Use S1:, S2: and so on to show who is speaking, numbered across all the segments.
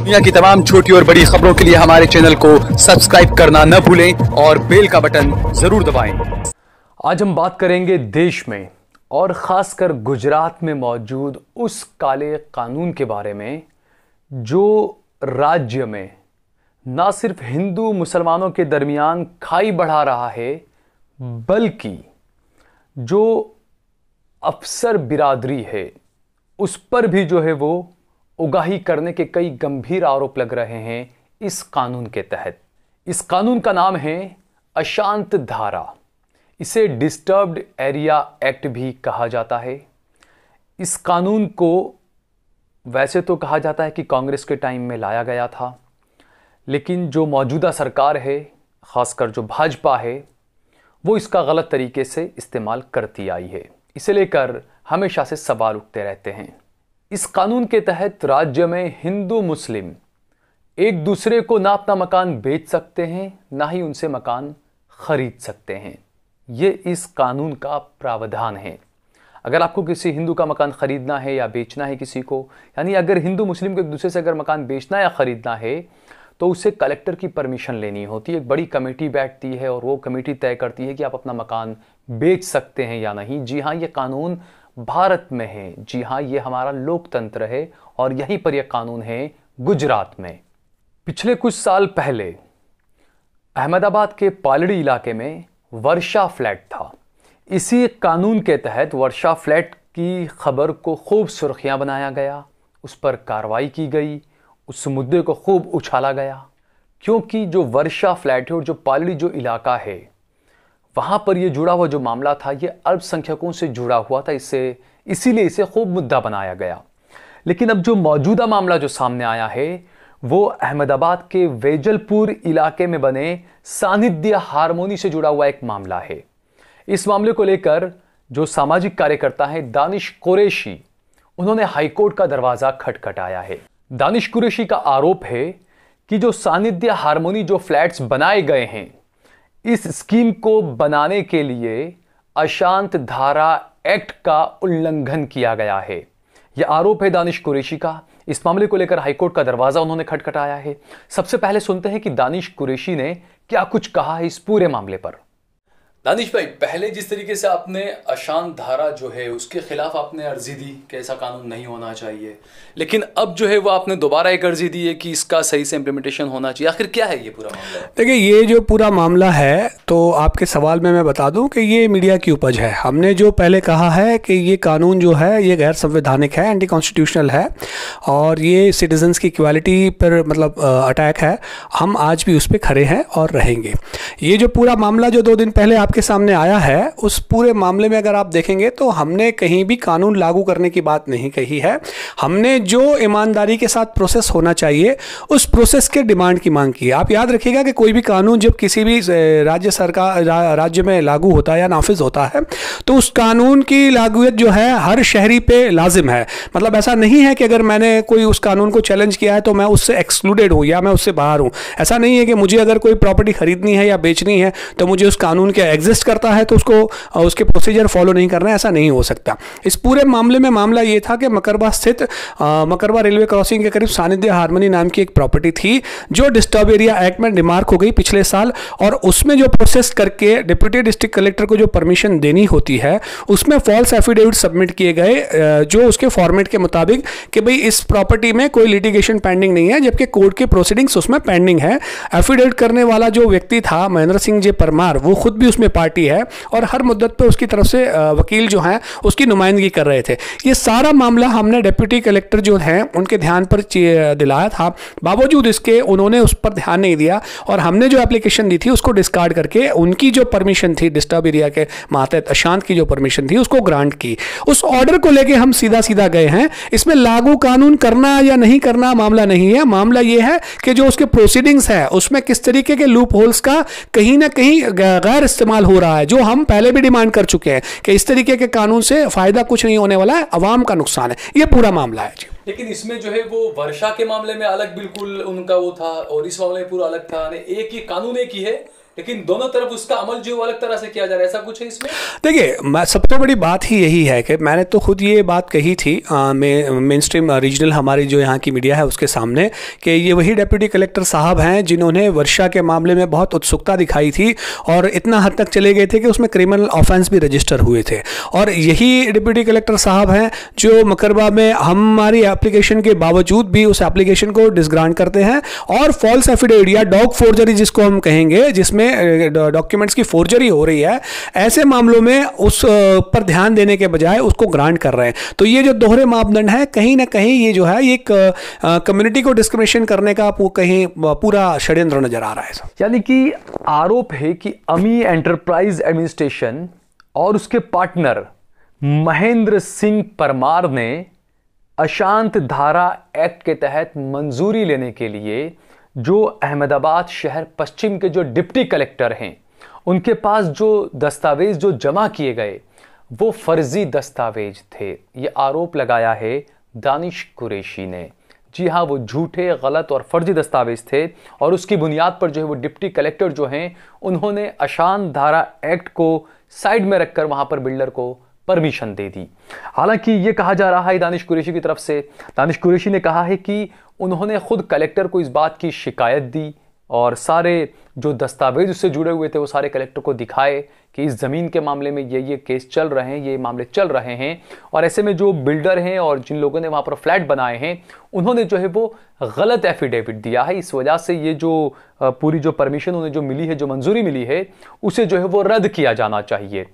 S1: दुनिया की तमाम छोटी और बड़ी खबरों के लिए हमारे चैनल को सब्सक्राइब करना न भूलें और बेल का बटन जरूर दबाएं। आज हम बात करेंगे देश में और खासकर गुजरात में मौजूद उस काले कानून के बारे में जो राज्य में ना सिर्फ हिंदू मुसलमानों के दरमियान खाई बढ़ा रहा है, बल्कि जो अफसर बिरादरी है उस पर भी जो है वो उगाही करने के कई गंभीर आरोप लग रहे हैं इस कानून के तहत। इस कानून का नाम है अशांत धारा। इसे डिस्टर्ब्ड एरिया एक्ट भी कहा जाता है। इस कानून को वैसे तो कहा जाता है कि कांग्रेस के टाइम में लाया गया था, लेकिन जो मौजूदा सरकार है, खासकर जो भाजपा है, वो इसका गलत तरीके से इस्तेमाल करती आई है। इसे लेकर हमेशा से सवाल उठते रहते हैं। इस कानून के तहत राज्य में हिंदू मुस्लिम एक दूसरे को ना अपना मकान बेच सकते हैं, ना ही उनसे मकान खरीद सकते हैं। ये इस कानून का प्रावधान है। अगर आपको किसी हिंदू का मकान खरीदना है या बेचना है किसी को, यानी अगर हिंदू मुस्लिम को एक दूसरे से अगर मकान बेचना या खरीदना है तो उसे कलेक्टर की परमिशन लेनी होती है। एक बड़ी कमेटी बैठती है और वो कमेटी तय करती है कि आप अपना मकान बेच सकते हैं या नहीं। जी हाँ, ये कानून भारत में है। जी हाँ, ये हमारा लोकतंत्र है और यहीं पर यह कानून है गुजरात में। पिछले कुछ साल पहले अहमदाबाद के पालड़ी इलाके में वर्षा फ्लैट था। इसी कानून के तहत वर्षा फ्लैट की खबर को खूब सुर्खियां बनाया गया, उस पर कार्रवाई की गई, उस मुद्दे को खूब उछाला गया, क्योंकि जो वर्षा फ्लैट है और जो पालड़ी जो इलाका है वहां पर यह जुड़ा हुआ जो मामला था ये अल्पसंख्यकों से जुड़ा हुआ था। इसीलिए इसे खूब मुद्दा बनाया गया। लेकिन अब जो मौजूदा मामला जो सामने आया है वो अहमदाबाद के वेजलपुर इलाके में बने सानिध्य हारमोनी से जुड़ा हुआ एक मामला है। इस मामले को लेकर जो सामाजिक कार्यकर्ता है दानिश कुरैशी, उन्होंने हाईकोर्ट का दरवाजा खटखटाया है। दानिश कुरैशी का आरोप है कि जो सानिध्य हारमोनी जो फ्लैट्स बनाए गए हैं, इस स्कीम को बनाने के लिए अशांत धारा एक्ट का उल्लंघन किया गया है। यह आरोप है दानिश कुरैशी का। इस मामले को लेकर हाईकोर्ट का दरवाजा उन्होंने खटखटाया है। सबसे पहले सुनते हैं कि दानिश कुरैशी ने क्या कुछ कहा है इस पूरे मामले पर। दानिश भाई, पहले जिस तरीके से आपने अशांत धारा जो है उसके खिलाफ आपने अर्जी दी कि ऐसा कानून नहीं होना चाहिए, लेकिन अब जो है वो आपने दोबारा एक अर्जी दी है कि इसका सही से इम्प्लीमेंटेशन होना चाहिए। आखिर क्या है ये पूरा मामला?
S2: देखिए, ये जो पूरा मामला है तो आपके सवाल में मैं बता दूं कि ये मीडिया की उपज है। हमने जो पहले कहा है कि ये कानून जो है ये गैर संवैधानिक है, एंटी कॉन्स्टिट्यूशनल है और ये सिटीजन्स की इक्वालिटी पर मतलब अटैक है। हम आज भी उस पर खड़े हैं और रहेंगे। ये जो पूरा मामला जो 2 दिन पहले के सामने आया है, उस पूरे मामले में अगर आप देखेंगे तो हमने कहीं भी कानून लागू करने की बात नहीं कही है। हमने जो ईमानदारी के साथ प्रोसेस होना चाहिए उस प्रोसेस के डिमांड की मांग की है। आप याद रखिएगा कि कोई भी कानून जब किसी भी राज्य में लागू होता है या नाफिज होता है तो उस कानून की लागूयत जो है हर शहरी पे लाजिम है। मतलब ऐसा नहीं है कि अगर मैंने कोई उस कानून को चैलेंज किया है तो मैं उससे एक्सक्लूडेड हूँ या मैं उससे बाहर हूँ। ऐसा नहीं है कि मुझे अगर कोई प्रॉपर्टी खरीदनी है या बेचनी है तो मुझे उस कानून के एग्जिस्ट करता है तो उसको उसके प्रोसीजर फॉलो नहीं करना है। ऐसा नहीं हो सकता। इस पूरे मामले में मामला ये था कि मकरबा स्थित मकरबा रेलवे क्रॉसिंग के करीब सानिध्य हारमोनी नाम की एक प्रॉपर्टी थी जो डिस्टर्ब एरिया एक्ट में डिमार्क हो गई पिछले साल, और उसमें जो प्रोसेस करके डिप्टी डिस्ट्रिक्ट कलेक्टर को जो परमिशन देनी होती है उसमें फॉल्स एफिडेविट सबमिट किए गए जो उसके फॉर्मेट के मुताबिक कि भाई इस प्रॉपर्टी में कोई लिटिगेशन पेंडिंग नहीं है, जबकि कोर्ट की प्रोसीडिंग्स उसमें पेंडिंग है। एफिडेविट करने वाला जो व्यक्ति था महेंद्र सिंह जे परमार, वो खुद भी उसमें पार्टी है और हर मुद्दत पे उसकी तरफ से वकील जो हैं उसकी नुमाइंदगी कर रहे थे। ये सारा मामला हमने डिप्टी कलेक्टर जो हैं उनके ध्यान पर दिलाया था। बावजूद इसके उन्होंने उस पर ध्यान नहीं दिया और हमने जो एप्लीकेशन दी थी उसको डिस्कार्ड करके उनकी जो परमिशन थी डिस्टर्ब एरिया के मातहत अशांत की जो परमिशन थी उसको ग्रांट की। उस ऑर्डर को लेके हम सीधा सीधा गए हैं। इसमें लागू कानून करना या नहीं करना मामला नहीं है। मामला यह है कि जो उसके प्रोसीडिंग्स है उसमें किस तरीके के लूप होल्स का कहीं ना कहीं गैर इस्तेमाल हो रहा है, जो हम पहले भी डिमांड कर चुके हैं कि इस तरीके के कानून से फायदा कुछ नहीं होने वाला है, अवाम का नुकसान है। ये पूरा मामला है जी।
S1: लेकिन इसमें जो है वो वर्षा के मामले में अलग बिल्कुल उनका वो था और इस मामले में पूरा अलग था। एक ही कानून एक ही है, लेकिन दोनों तरफ उसका अमल जो अलग तरह से किया जा रहा है, ऐसा कुछ है इसमें?
S2: देखिए, सबसे बड़ी बात ही यही है कि मैंने तो खुद ये बात कही थी मेन स्ट्रीम रीजनल हमारी जो यहाँ की मीडिया है उसके सामने, कि ये वही डिप्टी कलेक्टर साहब हैं जिन्होंने वर्षा के मामले में बहुत उत्सुकता दिखाई थी और इतना हद तक चले गए थे कि उसमें क्रिमिनल ऑफेंस भी रजिस्टर हुए थे। और यही डिप्टी कलेक्टर साहब हैं जो मकरबा में हमारी एप्लीकेशन के बावजूद भी उस एप्लीकेशन को डिसग्रांट करते हैं और फॉल्स एफिडेविट या डॉग फोर्जरी जिसको हम कहेंगे, जिसमें डॉक्यूमेंट्स की फोर्जरी हो रही है, ऐसे मामलों में उस पर ध्यान देने के बजाय उसको ग्रांट कर रहे हैं। तो ये जो दोहरे मापदंड है, कहीं ना कहीं ये जो है ये एक कम्युनिटी को डिस्क्रिमिनेशन करने का कहीं पूरा षड्यंत्र नजर आ रहा है।
S1: यानी कि आरोप है कि अमी एंटरप्राइज एडमिनिस्ट्रेशन और उसके पार्टनर महेंद्र सिंह परमार ने अशांत धारा एक्ट के तहत मंजूरी लेने के लिए जो अहमदाबाद शहर पश्चिम के जो डिप्टी कलेक्टर हैं उनके पास जो दस्तावेज जो जमा किए गए वो फर्जी दस्तावेज थे, ये आरोप लगाया है दानिश कुरैशी ने। जी हाँ, वो झूठे, गलत और फर्जी दस्तावेज थे और उसकी बुनियाद पर जो है वो डिप्टी कलेक्टर जो हैं उन्होंने अशांत धारा एक्ट को साइड में रखकर वहां पर बिल्डर को परमिशन दे दी। हालांकि ये कहा जा रहा है दानिश कुरैशी की तरफ से, दानिश कुरैशी ने कहा है कि उन्होंने खुद कलेक्टर को इस बात की शिकायत दी और सारे जो दस्तावेज उससे जुड़े हुए थे वो सारे कलेक्टर को दिखाए कि इस ज़मीन के मामले में ये केस चल रहे हैं, ये मामले चल रहे हैं। और ऐसे में जो बिल्डर हैं और जिन लोगों ने वहाँ पर फ्लैट बनाए हैं उन्होंने जो है वो गलत एफिडेविट दिया है। इस वजह से ये जो पूरी जो परमिशन उन्हें जो मिली है, जो मंजूरी मिली है, उसे जो है वो रद्द किया जाना चाहिए।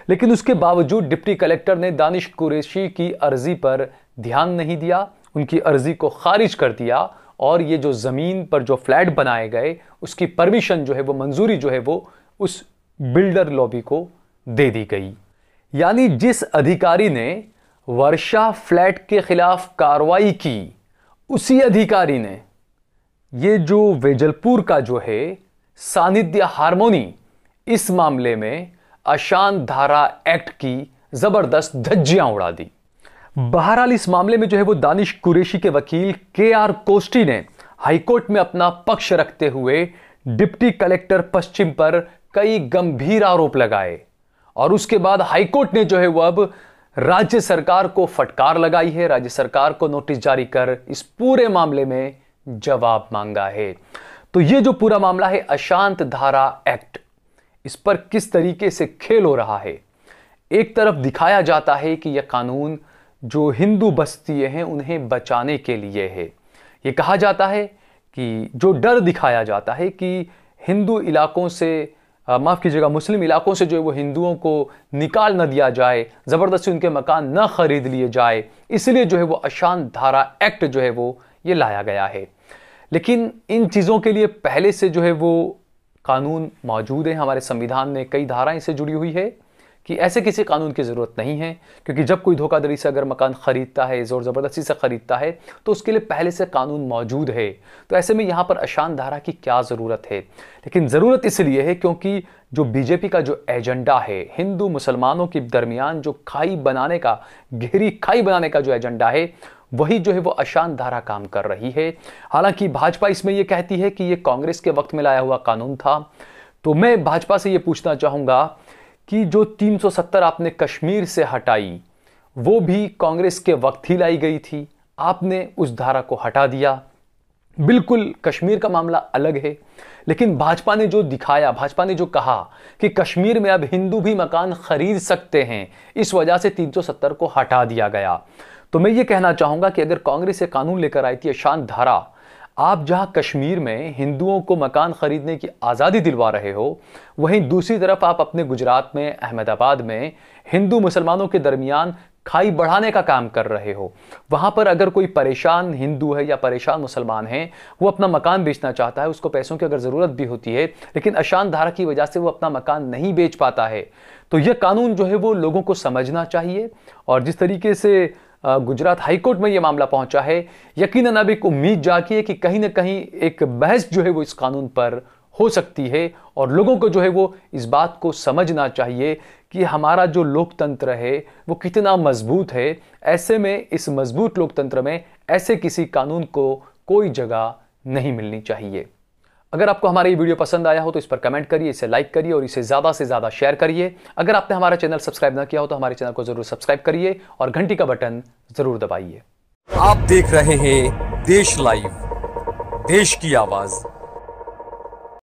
S1: लेकिन उसके बावजूद डिप्टी कलेक्टर ने दानिश कुरैशी की अर्जी पर ध्यान नहीं दिया, उनकी अर्जी को खारिज कर दिया और ये जो ज़मीन पर जो फ्लैट बनाए गए उसकी परमिशन जो है वो मंजूरी जो है वो उस बिल्डर लॉबी को दे दी गई। यानी जिस अधिकारी ने वर्षा फ्लैट के खिलाफ कार्रवाई की, उसी अधिकारी ने ये जो वेजलपुर का जो है सानिध्य हार्मोनी, इस मामले में अशांत धारा एक्ट की जबरदस्त धज्जियां उड़ा दी। बहरहाल इस मामले में जो है वो दानिश कुरैशी के वकील KR कोष्टी ने हाईकोर्ट में अपना पक्ष रखते हुए डिप्टी कलेक्टर पश्चिम पर कई गंभीर आरोप लगाए और उसके बाद हाईकोर्ट ने जो है वो अब राज्य सरकार को फटकार लगाई है, राज्य सरकार को नोटिस जारी कर इस पूरे मामले में जवाब मांगा है। तो ये जो पूरा मामला है अशांत धारा एक्ट, इस पर किस तरीके से खेल हो रहा है। एक तरफ दिखाया जाता है कि यह कानून जो हिंदू बस्तियां हैं उन्हें बचाने के लिए है। ये कहा जाता है कि जो डर दिखाया जाता है कि हिंदू इलाकों से माफ़ कीजिएगा मुस्लिम इलाकों से जो है वो हिंदुओं को निकाल न दिया जाए, ज़बरदस्ती उनके मकान न खरीद लिए जाए, इसलिए जो है वो अशांत धारा एक्ट जो है वो ये लाया गया है। लेकिन इन चीज़ों के लिए पहले से जो है वो कानून मौजूद है, हमारे संविधान में कई धाराएं इससे जुड़ी हुई है कि ऐसे किसी कानून की ज़रूरत नहीं है, क्योंकि जब कोई धोखाधड़ी से अगर मकान ख़रीदता है, ज़ोर ज़बरदस्ती से ख़रीदता है, तो उसके लिए पहले से कानून मौजूद है। तो ऐसे में यहाँ पर अशांत धारा की क्या ज़रूरत है। लेकिन ज़रूरत इसलिए है क्योंकि जो बीजेपी का जो एजेंडा है, हिंदू मुसलमानों के दरमियान जो खाई बनाने का, गहरी खाई बनाने का जो एजेंडा है, वही जो है वो अशांत धारा काम कर रही है। हालांकि भाजपा इसमें यह कहती है कि ये कांग्रेस के वक्त में लाया हुआ कानून था। तो मैं भाजपा से ये पूछना चाहूँगा कि जो 370 आपने कश्मीर से हटाई, वो भी कांग्रेस के वक्त ही लाई गई थी, आपने उस धारा को हटा दिया। बिल्कुल कश्मीर का मामला अलग है, लेकिन भाजपा ने जो दिखाया, भाजपा ने जो कहा कि कश्मीर में अब हिंदू भी मकान खरीद सकते हैं, इस वजह से 370 को हटा दिया गया। तो मैं ये कहना चाहूँगा कि अगर कांग्रेस ये कानून लेकर आई थी अशांत धारा, आप जहां कश्मीर में हिंदुओं को मकान खरीदने की आज़ादी दिलवा रहे हो, वहीं दूसरी तरफ आप अपने गुजरात में, अहमदाबाद में हिंदू मुसलमानों के दरमियान खाई बढ़ाने का काम कर रहे हो। वहां पर अगर कोई परेशान हिंदू है या परेशान मुसलमान है, वो अपना मकान बेचना चाहता है, उसको पैसों की अगर ज़रूरत भी होती है, लेकिन अशांत धारा की वजह से वो अपना मकान नहीं बेच पाता है। तो यह कानून जो है वो लोगों को समझना चाहिए। और जिस तरीके से गुजरात हाईकोर्ट में यह मामला पहुंचा है, यकीनन अब एक उम्मीद जागी है कि कहीं ना कहीं एक बहस जो है वो इस कानून पर हो सकती है और लोगों को जो है वो इस बात को समझना चाहिए कि हमारा जो लोकतंत्र है वो कितना मजबूत है। ऐसे में इस मजबूत लोकतंत्र में ऐसे किसी कानून को कोई जगह नहीं मिलनी चाहिए। अगर आपको हमारा ये वीडियो पसंद आया हो तो इस पर कमेंट करिए, इसे लाइक करिए और इसे ज़्यादा से ज़्यादा शेयर करिए। अगर आपने हमारा चैनल सब्सक्राइब ना किया हो तो हमारे चैनल को ज़रूर सब्सक्राइब करिए और घंटी का बटन ज़रूर दबाइए।
S3: आप देख रहे हैं देश लाइव, देश की आवाज़।